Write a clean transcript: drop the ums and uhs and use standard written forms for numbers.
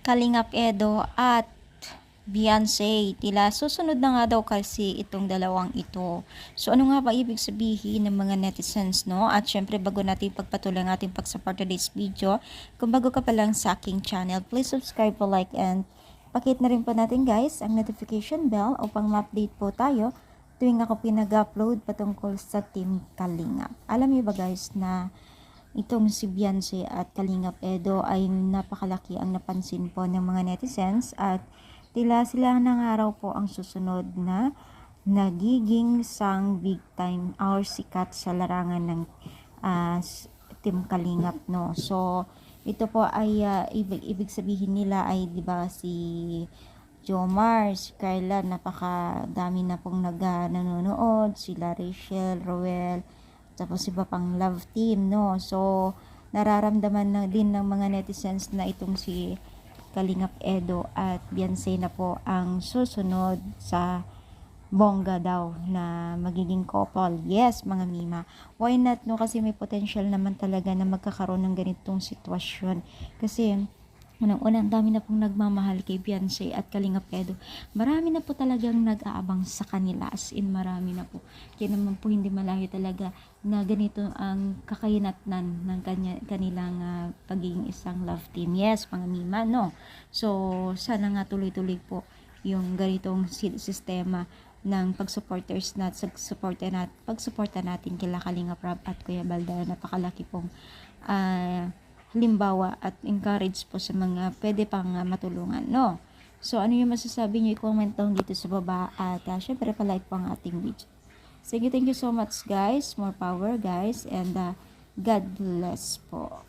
Kalingap Edo at Beyonce. Tila susunod na nga daw kasi itong dalawang ito. So ano nga ba ibig sabihin ng mga netizens, no? At syempre bago natin pagpatuloy ang ating pag-support today's video, kung bago ka pa lang sa aking channel, please subscribe po, like, and pakit na rin po natin guys ang notification bell upang ma-update po tayo tuwing ako pinag-upload patungkol sa Team Kalingap. Alam niyo ba guys na itong si Beyonce at Kalingap Edo ay napakalaki ang napansin po ng mga netizens at tila sila ng araw po ang susunod na nagiging sang big time or sikat sa larangan ng Team Kalingap, no. So ito po ay ibig sabihin nila ay 'di ba si Jomar, si Carla, napakadami na pong nanonood, sila Rachel, Roel, tapos iba pang love team, no. So nararamdaman na din ng mga netizens na itong si Kalingap Edo at Beyonce na po ang susunod sa bongga daw na magiging couple. Yes, mga mima. Why not, no? Kasi may potential naman talaga na magkakaroon ng ganitong sitwasyon. Kasi unang-una, ang dami na pong nagmamahal kay Beyonce at Kalingap Edo. Marami na po talagang nag-aabang sa kanila. As in, marami na po. Kaya naman po hindi malayo talaga na ganito ang kakayanatnan ng kanilang pagiging isang love team. Yes, mga mima, no? So, sana nga tuloy-tuloy po yung ganitong sistema ng pagsuporta natin kila Kalingap Rab at Kuya Balda. Napakalaki pong halimbawa at encourage po sa mga pwede pang matulungan, no? So ano yung masasabi nyo, i-comment down dito sa baba at syempre pa-like po ang ating video. Thank you so much guys, more power guys, and God bless po.